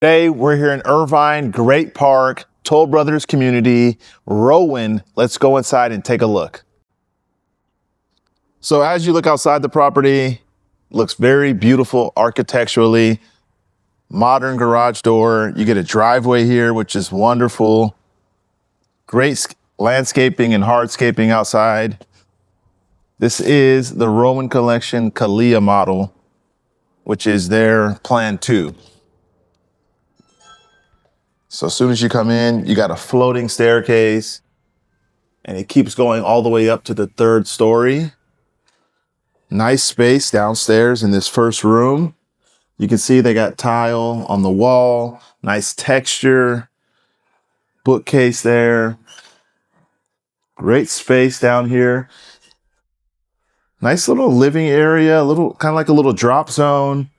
Today, we're here in Irvine, great park, Toll Brothers community, Rowan. Let's go inside and take a look. So as you look outside the property, looks very beautiful architecturally, modern garage door. You get a driveway here, which is wonderful. Great landscaping and hardscaping outside. This is the Rowan Collection Kalia model, which is their plan 2. So as soon as you come in, you got a floating staircase and it keeps going all the way up to the 3rd story. Nice space downstairs in this first room. You can see they got tile on the wall, nice texture, bookcase there. Great space down here. Nice little living area, kind of like a little drop zone.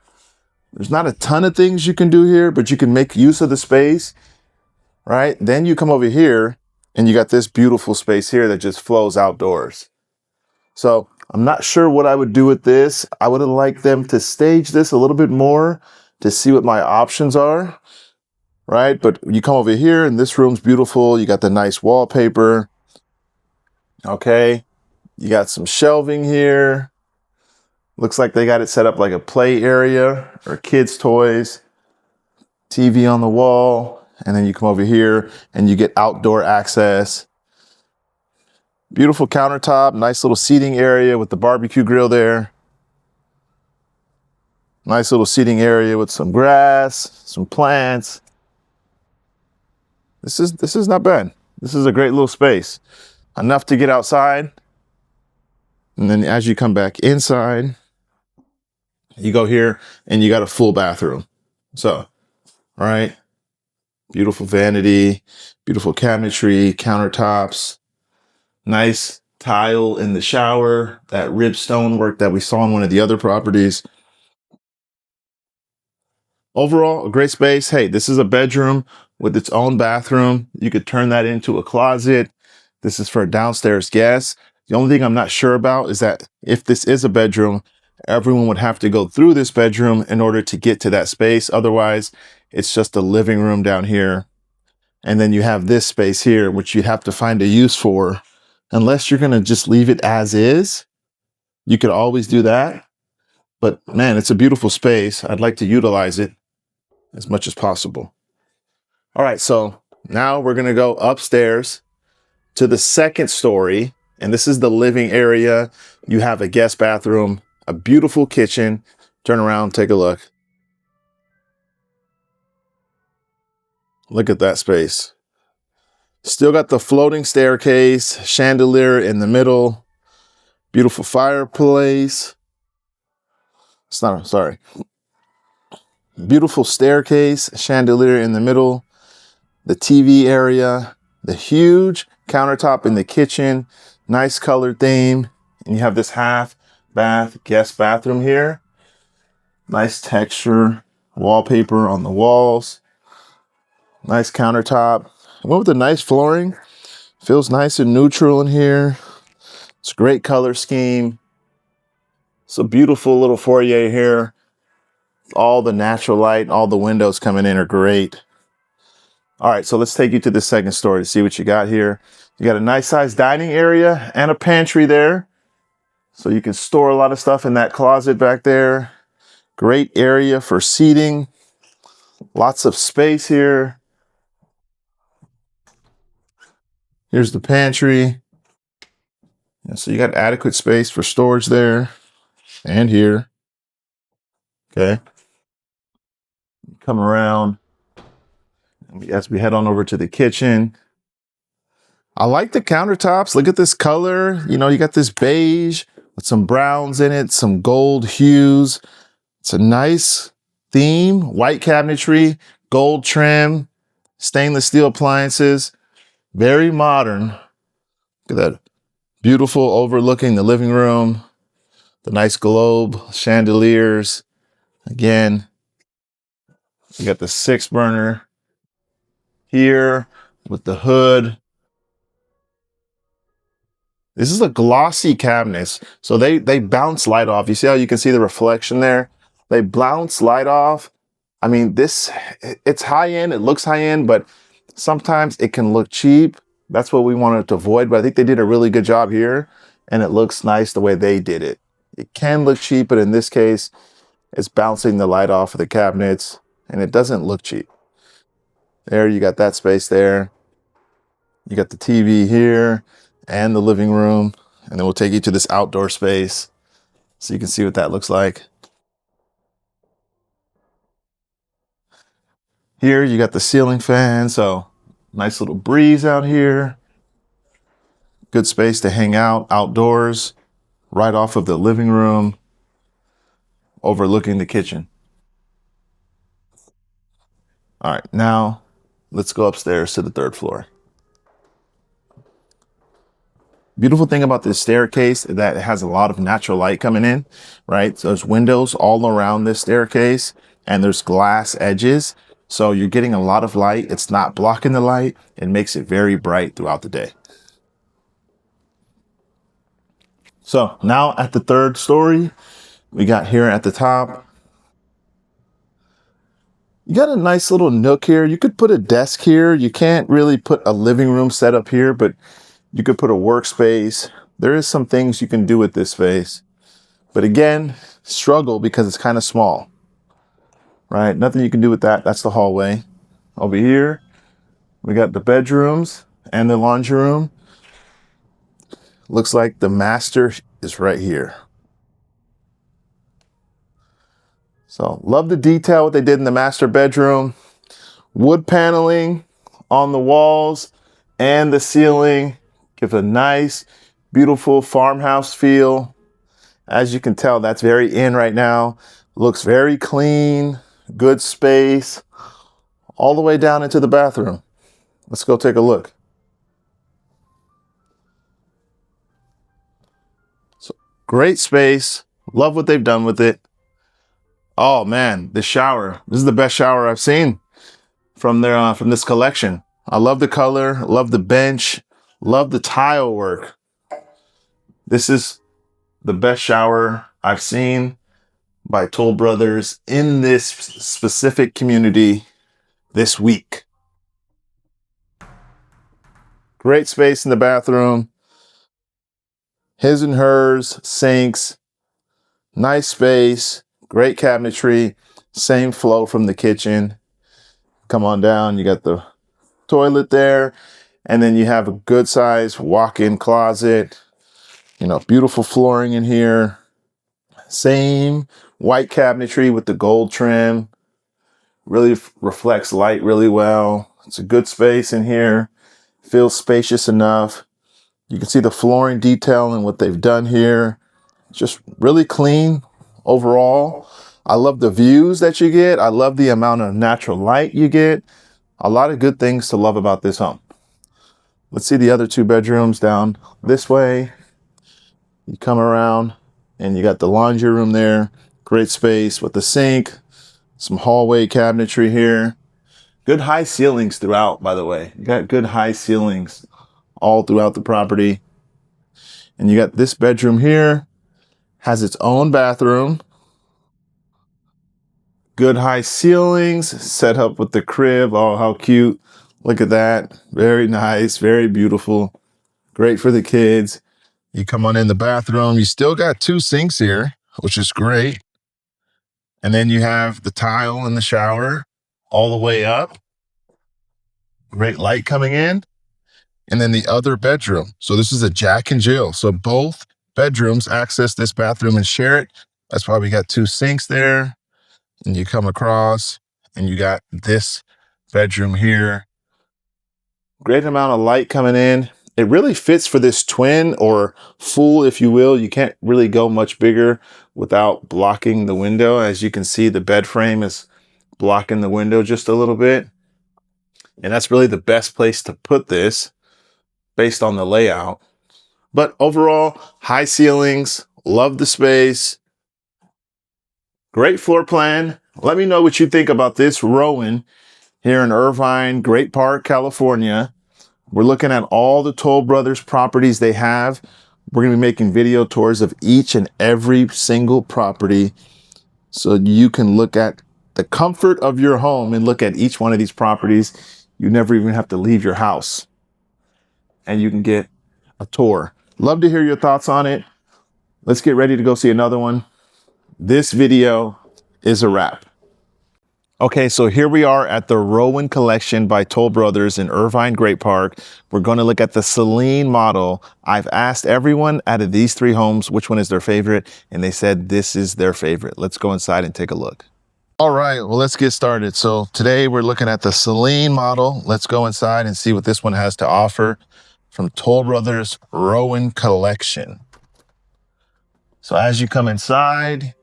There's not a ton of things you can do here, but you can make use of the space. Right? Then you come over here and you got this beautiful space here that just flows outdoors. So I'm not sure what I would do with this. I would have liked them to stage this a little bit more to see what my options are. Right? But you come over here and this room's beautiful. You got the nice wallpaper. Okay. You got some shelving here. Looks like they got it set up like a play area or kids' toys. TV on the wall. And then you come over here and you get outdoor access. Beautiful countertop, nice little seating area with the barbecue grill there. Nice little seating area with some grass, some plants. This is not bad. This is a great little space. Enough to get outside. And then as you come back inside, you go here and you got a full bathroom. So, all right. Beautiful vanity, beautiful cabinetry, countertops, nice tile in the shower, that ribbed stonework that we saw in one of the other properties. Overall, a great space. Hey, this is a bedroom with its own bathroom. You could turn that into a closet. This is for a downstairs guest. The only thing I'm not sure about is that if this is a bedroom, everyone would have to go through this bedroom in order to get to that space. Otherwise, it's just a living room down here. And then you have this space here, which you have to find a use for. Unless you're going to just leave it as is, you could always do that. But man, it's a beautiful space. I'd like to utilize it as much as possible. All right, so now we're going to go upstairs to the 2nd story. And this is the living area. You have a guest bathroom, a beautiful kitchen. Turn around, take a look. Look at that space. Still got the floating staircase, chandelier in the middle, beautiful fireplace. Beautiful staircase, chandelier in the middle, the TV area, the huge countertop in the kitchen, nice colored theme. And you have this half bath guest bathroom here. Nice texture, wallpaper on the walls. Nice countertop. I went with a nice flooring. Feels nice and neutral in here. It's a great color scheme. It's a beautiful little foyer here. All the natural light, all the windows coming in are great. All right, so let's take you to the 2nd story to see what you got here. You got a nice sized dining area and a pantry there. So you can store a lot of stuff in that closet back there. Great area for seating. Lots of space here. Here's the pantry. And so you got adequate space for storage there and here. Okay. Come around as we head on over to the kitchen. I like the countertops. Look at this color. You know, you got this beige with some browns in it, some gold hues. It's a nice theme. White cabinetry, gold trim, stainless steel appliances. Very modern. Look at that. Beautiful overlooking the living room. The nice globe chandeliers. Again, you got the 6-burner here with the hood. This is a glossy cabinet. So they bounce light off. You see how you can see the reflection there? They bounce light off. I mean, it's high end, it looks high end, but sometimes it can look cheap. That's what we wanted to avoid, but I think they did a really good job here, and it looks nice the way they did it. It can look cheap, but in this case, it's bouncing the light off of the cabinets, and it doesn't look cheap. There, you got that space there. You got the TV here and the living room, and then we'll take you to this outdoor space so you can see what that looks like. Here you got the ceiling fan, so nice little breeze out here. Good space to hang out outdoors, right off of the living room, overlooking the kitchen. All right, now let's go upstairs to the third floor. Beautiful thing about this staircase is that it has a lot of natural light coming in, right? So there's windows all around this staircase and there's glass edges. So you're getting a lot of light. It's not blocking the light. It makes it very bright throughout the day. So now at the third story, we got here at the top. You got a nice little nook here. You could put a desk here. You can't really put a living room set up here, but you could put a workspace. There is some things you can do with this space. But again, struggle because it's kind of small, right? Nothing you can do with that. That's the hallway. Over here, we got the bedrooms and the laundry room. Looks like the master is right here. So love the detail, what they did in the master bedroom. Wood paneling on the walls and the ceiling. Give a nice, beautiful farmhouse feel. As you can tell, that's very in right now. Looks very clean, good space, all the way down into the bathroom. Let's go take a look. So great space. Love what they've done with it. Oh man, the shower. This is the best shower I've seen from this collection. I love the color, love the bench, love the tile work. This is the best shower I've seen by Toll Brothers in this specific community this week. Great space in the bathroom. His and hers, sinks, nice space, great cabinetry, same flow from the kitchen. Come on down, you got the toilet there, and then you have a good size walk-in closet. You know, beautiful flooring in here. Same white cabinetry with the gold trim. Really reflects light really well. It's a good space in here. Feels spacious enough. You can see the flooring detail and what they've done here. Just really clean overall. I love the views that you get. I love the amount of natural light you get. A lot of good things to love about this home. Let's see the other two bedrooms down this way. You come around and you got the laundry room there. Great space with the sink, some hallway cabinetry here. Good high ceilings throughout, by the way. You got good high ceilings all throughout the property. And you got this bedroom here, has its own bathroom. Good high ceilings, set up with the crib. Oh, how cute. Look at that. Very nice, very beautiful. Great for the kids. You come on in the bathroom. You still got two sinks here, which is great. And then you have the tile in the shower all the way up. Great light coming in. And then the other bedroom. So this is a Jack and Jill. So both bedrooms access this bathroom and share it. That's why we got two sinks there. And you come across and you got this bedroom here. Great amount of light coming in. It really fits for this twin or full, if you will. You can't really go much bigger without blocking the window. As you can see, the bed frame is blocking the window just a little bit. And that's really the best place to put this based on the layout. But overall, high ceilings, love the space. Great floor plan. Let me know what you think about this Rowan here in Irvine, Great Park, California. We're looking at all the Toll Brothers properties they have. We're going to be making video tours of each and every single property so you can look at the comfort of your home and look at each one of these properties. You never even have to leave your house and you can get a tour. Love to hear your thoughts on it. Let's get ready to go see another one. This video is a wrap. Okay, so here we are at the Rowan Collection by Toll Brothers in Irvine Great Park. We're going to look at the Seline model. I've asked everyone out of these three homes which one is their favorite, and they said this is their favorite. Let's go inside and take a look. All right, well, let's get started. So today we're looking at the Seline model. Let's go inside and see what this one has to offer from Toll Brothers Rowan Collection. So as you come inside,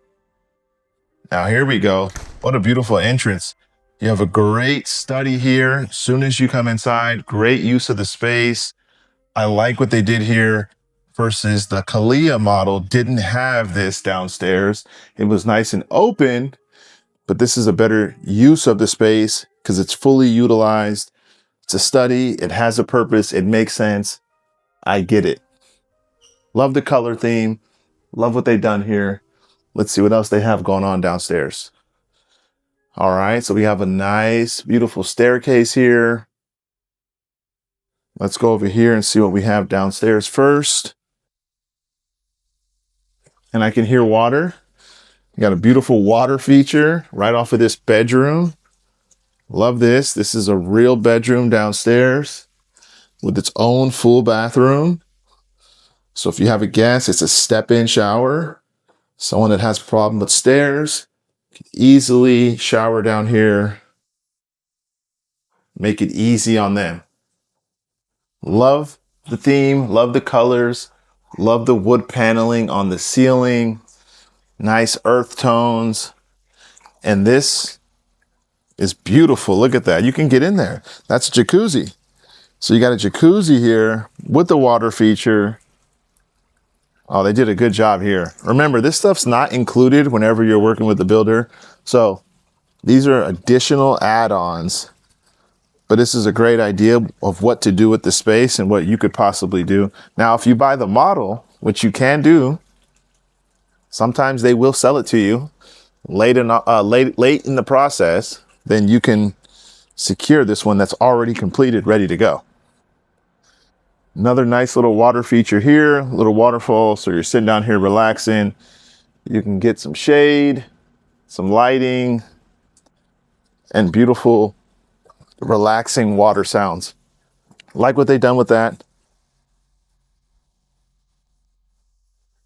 now here we go. What a beautiful entrance. You have a great study here. As soon as you come inside, great use of the space. I like what they did here versus the Kalia model didn't have this downstairs. It was nice and open, but this is a better use of the space because it's fully utilized. It's a study. It has a purpose. It makes sense. I get it. Love the color theme. Love what they've done here. Let's see what else they have going on downstairs. All right, so we have a nice, beautiful staircase here. Let's go over here and see what we have downstairs first. And I can hear water. You got a beautiful water feature right off of this bedroom. Love this. This is a real bedroom downstairs with its own full bathroom. So if you have a guest, it's a step-in shower. Someone that has a problem with stairs can easily shower down here. Make it easy on them. Love the theme, love the colors, love the wood paneling on the ceiling, nice earth tones. And this is beautiful. Look at that. You can get in there. That's a jacuzzi. So you got a jacuzzi here with the water feature. Oh, they did a good job here. Remember, this stuff's not included whenever you're working with the builder. So these are additional add-ons. But this is a great idea of what to do with the space and what you could possibly do. Now, if you buy the model, which you can do, sometimes they will sell it to you late in the process, then you can secure this one that's already completed, ready to go. Another nice little water feature here, little waterfall. So you're sitting down here relaxing. You can get some shade, some lighting, and beautiful, relaxing water sounds. Like what they've done with that.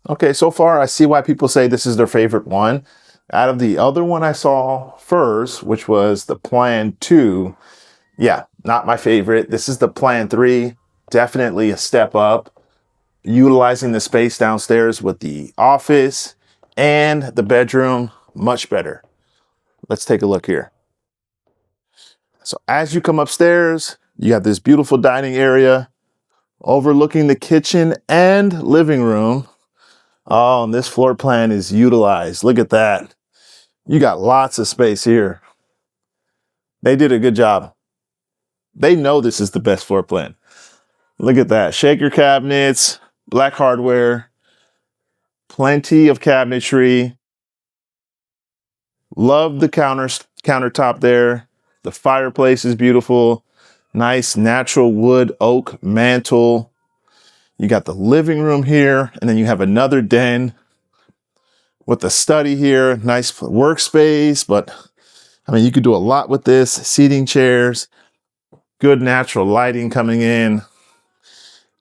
Okay, so far I see why people say this is their favorite one. Out of the other one I saw first, which was the Plan 2, yeah, not my favorite. This is the Plan 3, definitely a step up. Utilizing the space downstairs with the office and the bedroom, much better. Let's take a look here. So as you come upstairs, you have this beautiful dining area overlooking the kitchen and living room. Oh, and this floor plan is utilized. Look at that. You got lots of space here. They did a good job. They know this is the best floor plan. Look at that. Shaker cabinets, black hardware, plenty of cabinetry. Love the countertop there. The fireplace is beautiful. Nice natural wood oak mantle. You got the living room here, and then you have another den with the study here. Nice workspace, but I mean, you could do a lot with this. Seating chairs, good natural lighting coming in.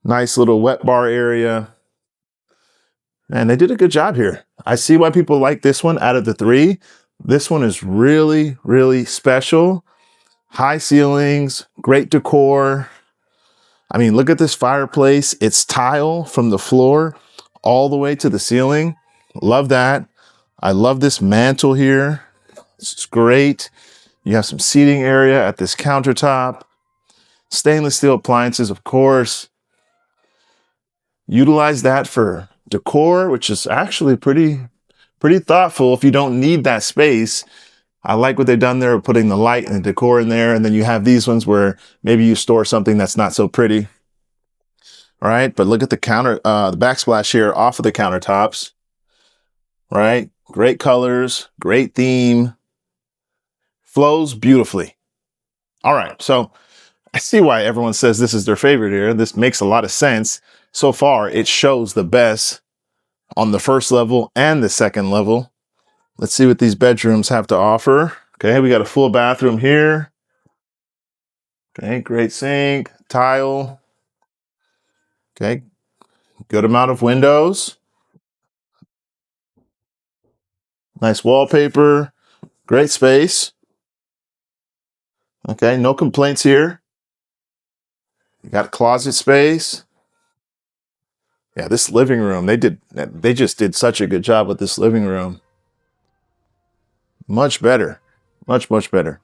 Nice little wet bar area. And they did a good job here. I see why people like this one out of the three. This one is really, really special. High ceilings, great decor. I mean, look at this fireplace. It's tile from the floor all the way to the ceiling. Love that. I love this mantle here. It's great. You have some seating area at this countertop. Stainless steel appliances, of course. Utilize that for decor, which is actually pretty thoughtful if you don't need that space. I like what they've done there, putting the light and the decor in there. And then you have these ones where maybe you store something that's not so pretty. All right, but look at the the backsplash here off of the countertops. Right, great colors, great theme. Flows beautifully. All right, so I see why everyone says this is their favorite here. This makes a lot of sense. So far, it shows the best on the first level and the second level. Let's see what these bedrooms have to offer. Okay, we got a full bathroom here. Okay, great sink, tile. Okay, good amount of windows. Nice wallpaper, great space. Okay, no complaints here. You got closet space. Yeah, this living room, they just did such a good job with this living room. Much better. Much, much better.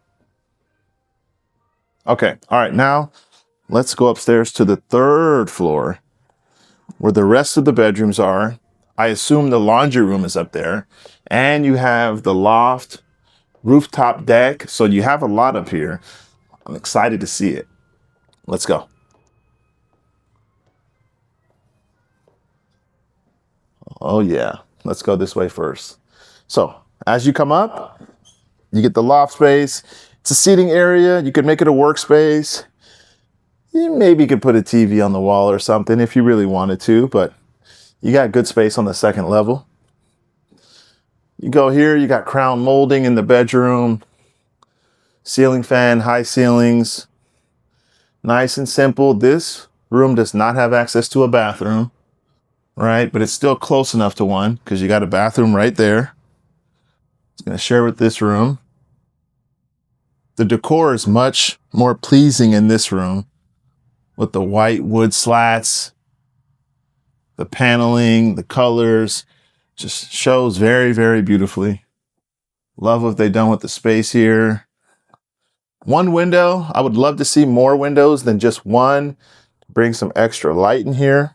Okay, all right, now let's go upstairs to the third floor where the rest of the bedrooms are. I assume the laundry room is up there. And you have the loft, rooftop deck. So you have a lot up here. I'm excited to see it. Let's go. Oh yeah, let's go this way first. So as you come up, you get the loft space. It's a seating area. You could make it a workspace. You maybe could put a TV on the wall or something if you really wanted to, but you got good space on the second level. You go here, you got crown molding in the bedroom, ceiling fan, high ceilings, nice and simple. This room does not have access to a bathroom, right? But it's still close enough to one because you got a bathroom right there. It's going to share with this room. The decor is much more pleasing in this room with the white wood slats, the paneling, the colors, just shows very, very beautifully. Love what they've done with the space here. One window, I would love to see more windows than just one. Bring some extra light in here.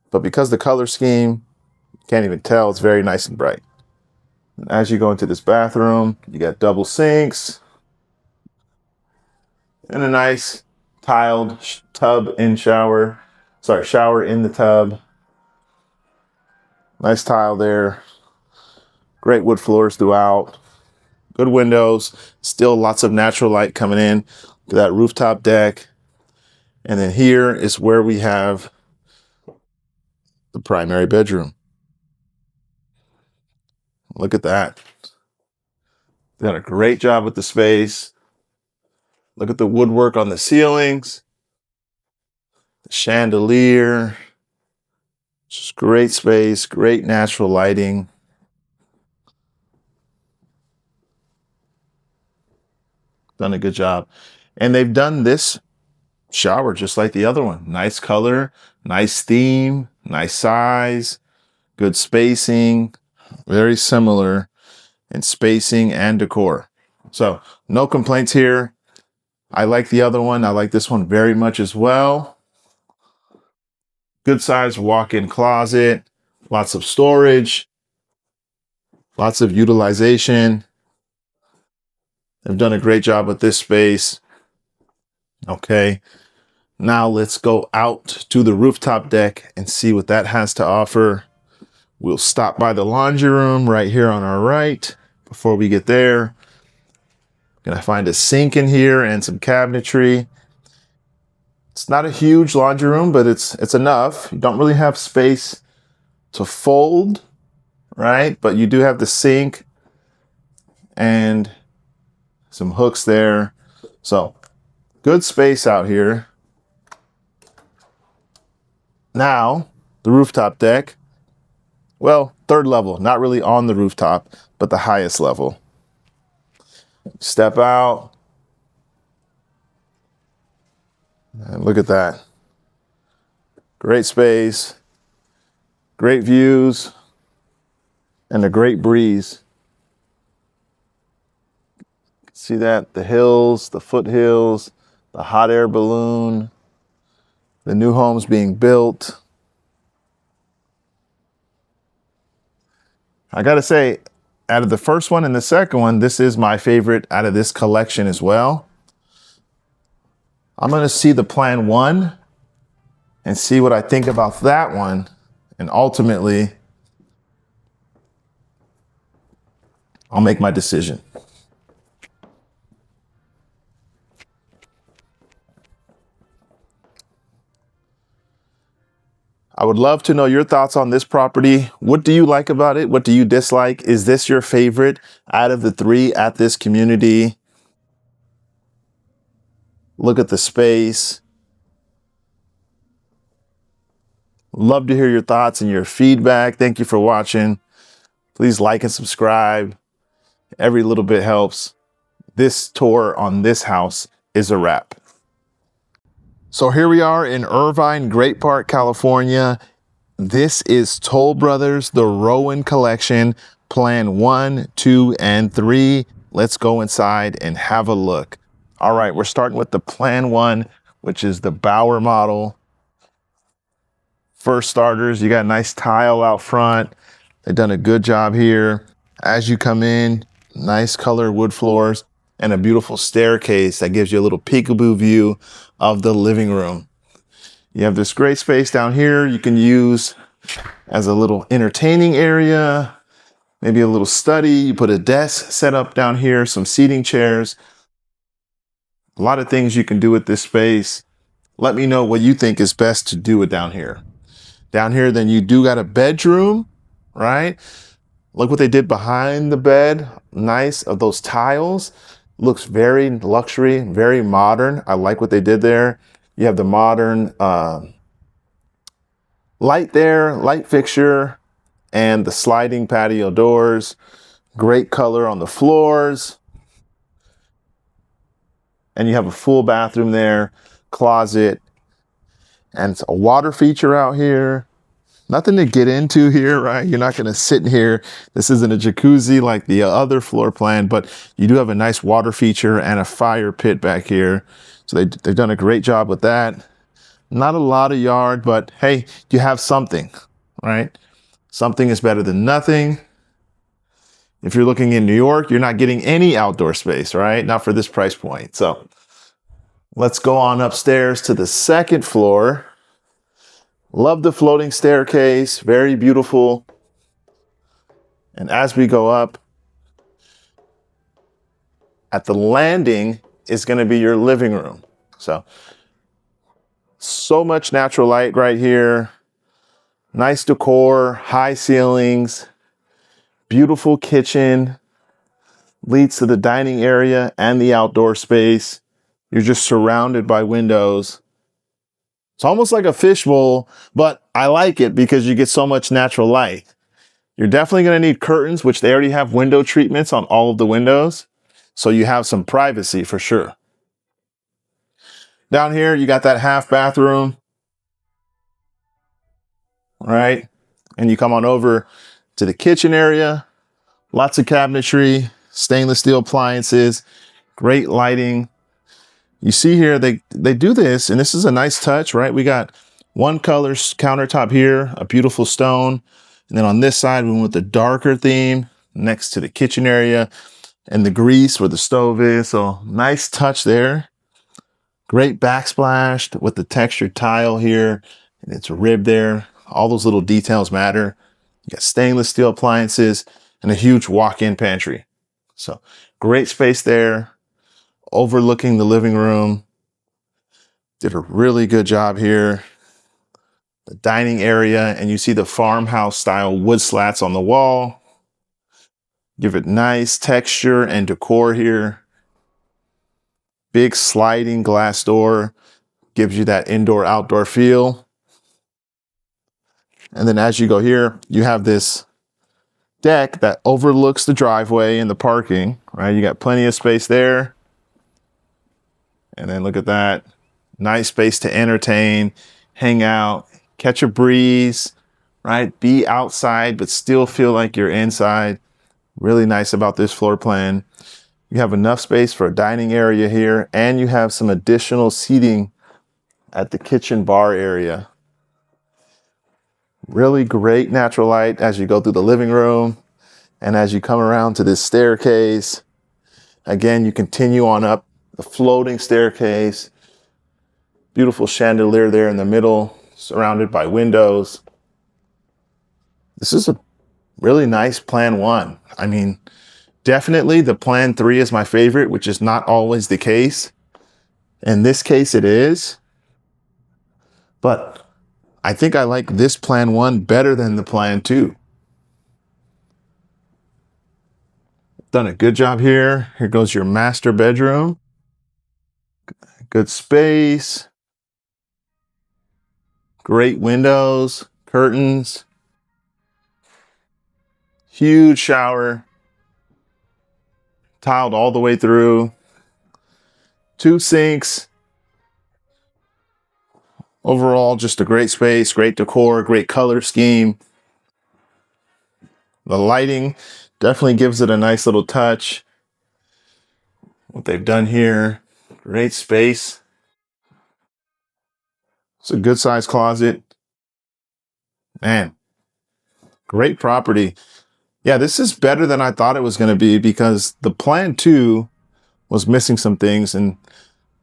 But because the color scheme, you can't even tell, it's very nice and bright. And as you go into this bathroom, you got double sinks and a nice tiled tub in shower. Sorry, shower in the tub. Nice tile there. Great wood floors throughout. Good windows. Still lots of natural light coming in to that rooftop deck. And then here is where we have the primary bedroom. Look at that. They did a great job with the space. Look at the woodwork on the ceilings. The chandelier. Just great space, great natural lighting. Done a good job. And they've done this shower just like the other one. Nice color, nice theme, nice size, good spacing. Very similar in spacing and decor. So no complaints here. I like the other one. I like this one very much as well. Good size walk-in closet, lots of storage, lots of utilization. They've done a great job with this space. Okay, now let's go out to the rooftop deck and see what that has to offer. We'll stop by the laundry room right here on our right. Before we get there, gonna find a sink in here and some cabinetry. It's not a huge laundry room, but it's enough. You don't really have space to fold, right? But you do have the sink and some hooks there. So good space out here. Now, the rooftop deck. Well, third level, not really on the rooftop, but the highest level. Step out. And look at that. Great space, great views, and a great breeze. See that? The hills, the foothills, the hot air balloon, the new homes being built. I gotta say, out of the first one and the second one, this is my favorite out of this collection as well. I'm gonna see the plan one and see what I think about that one. And ultimately, I'll make my decision. I would love to know your thoughts on this property. What do you like about it? What do you dislike? Is this your favorite out of the 3 at this community? Look at the space. Love to hear your thoughts and your feedback. Thank you for watching. Please like and subscribe. Every little bit helps. This tour on this house is a wrap. So here we are in Irvine, Great Park, California. This is Toll Brothers, the Rowan Collection, Plan 1, 2, and 3. Let's go inside and have a look. All right, we're starting with the Plan 1, which is the Bauer model. First starters, you got a nice tile out front. They've done a good job here. As you come in, nice colored wood floors and a beautiful staircase that gives you a little peekaboo view of the living room. You have this great space down here you can use as a little entertaining area, maybe a little study. You put a desk set up down here, some seating chairs. A lot of things you can do with this space. Let me know what you think is best to do it down here. Down here, then you do got a bedroom, right? Look what they did behind the bed. Nice of those tiles. Looks very luxury, very modern. I like what they did there. You have the modern light there, light fixture, and the sliding patio doors. Great color on the floors. And you have a full bathroom there, closet, and it's a water feature out here. Nothing to get into here, right? You're not going to sit in here. This isn't a jacuzzi like the other floor plan, but you do have a nice water feature and a fire pit back here. So they've done a great job with that. Not a lot of yard, but hey, you have something, right? Something is better than nothing. If you're looking in New York, you're not getting any outdoor space, right? Not for this price point. So let's go on upstairs to the second floor. Love the floating staircase, very beautiful. And as we go up, at the landing is going to be your living room. So much natural light right here. Nice decor, high ceilings, beautiful kitchen, leads to the dining area and the outdoor space. You're just surrounded by windows. It's almost like a fishbowl, but I like it because you get so much natural light. You're definitely going to need curtains, which they already have window treatments on all of the windows. So you have some privacy for sure. Down here, you got that half bathroom, right? And you come on over to the kitchen area. Lots of cabinetry, stainless steel appliances, great lighting. You see here, they do this, and this is a nice touch, right? We got one color countertop here, a beautiful stone. And then on this side, we went with the darker theme next to the kitchen area and the grease where the stove is. So nice touch there. Great backsplash with the textured tile here. And it's a rib there. All those little details matter. You got stainless steel appliances and a huge walk-in pantry. So great space there. Overlooking the living room. Did a really good job here. The dining area, and you see the farmhouse style wood slats on the wall. Give it nice texture and decor here. Big sliding glass door gives you that indoor outdoor feel. And then as you go here, you have this deck that overlooks the driveway and the parking, right? You got plenty of space there. And then look at that. Nice space to entertain, hang out, catch a breeze, right? Be outside, but still feel like you're inside. Really nice about this floor plan. You have enough space for a dining area here, and you have some additional seating at the kitchen bar area. Really great natural light as you go through the living room. And as you come around to this staircase, again, you continue on up the floating staircase. Beautiful chandelier there in the middle, surrounded by windows. This is a really nice plan 1. I mean, definitely the plan 3 is my favorite, which is not always the case. In this case, it is. But I think I like this plan 1 better than the plan 2. Done a good job here. Here goes your master bedroom. Good space. Great windows, curtains. Huge shower. Tiled all the way through. 2 sinks. Overall, just a great space, great decor, great color scheme. The lighting definitely gives it a nice little touch. What they've done here, great space. It's a good sized closet. Man, great property. Yeah, this is better than I thought it was going to be because the plan 2 was missing some things, and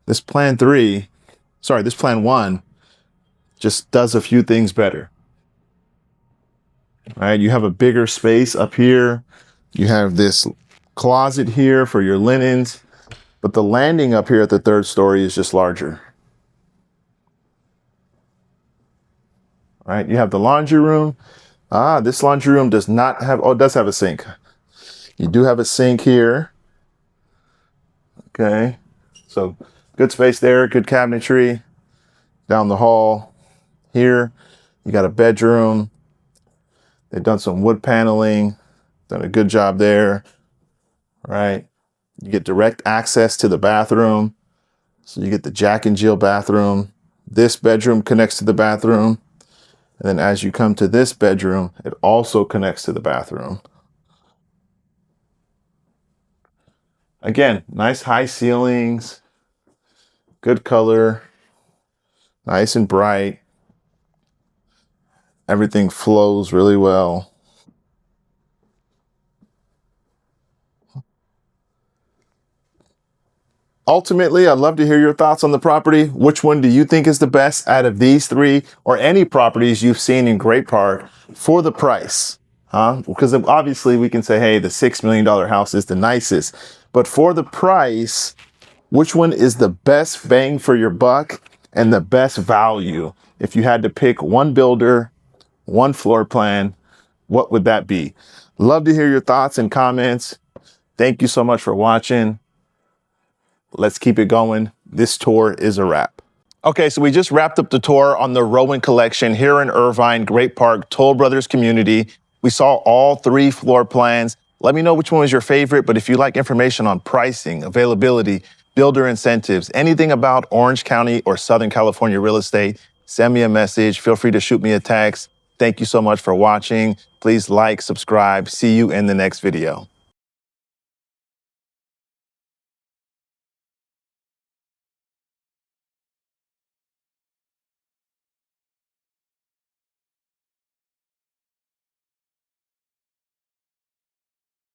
this plan 1 just does a few things better. All right, you have a bigger space up here. You have this closet here for your linens, but the landing up here at the 3rd story is just larger. All right, you have the laundry room. This laundry room does not have, it does have a sink. You do have a sink here. Okay, so good space there, good cabinetry. Down the hall here, you got a bedroom. They've done some wood paneling, done a good job there. All right, you get direct access to the bathroom. So you get the Jack and Jill bathroom. This bedroom connects to the bathroom. And then as you come to this bedroom, it also connects to the bathroom. Again, nice high ceilings, good color, nice and bright. Everything flows really well. Ultimately, I'd love to hear your thoughts on the property. Which one do you think is the best out of these 3 or any properties you've seen in Great Park for the price? Because obviously we can say, hey, the $6 million house is the nicest. But for the price, which one is the best bang for your buck and the best value? If you had to pick one builder, one floor plan, what would that be? Love to hear your thoughts and comments. Thank you so much for watching. Let's keep it going. This tour is a wrap. Okay, so we just wrapped up the tour on the Rowan Collection here in Irvine, Great Park, Toll Brothers community. We saw all 3 floor plans. Let me know which one was your favorite, but if you like information on pricing, availability, builder incentives, anything about Orange County or Southern California real estate, send me a message. Feel free to shoot me a text. Thank you so much for watching. Please like, subscribe. See you in the next video.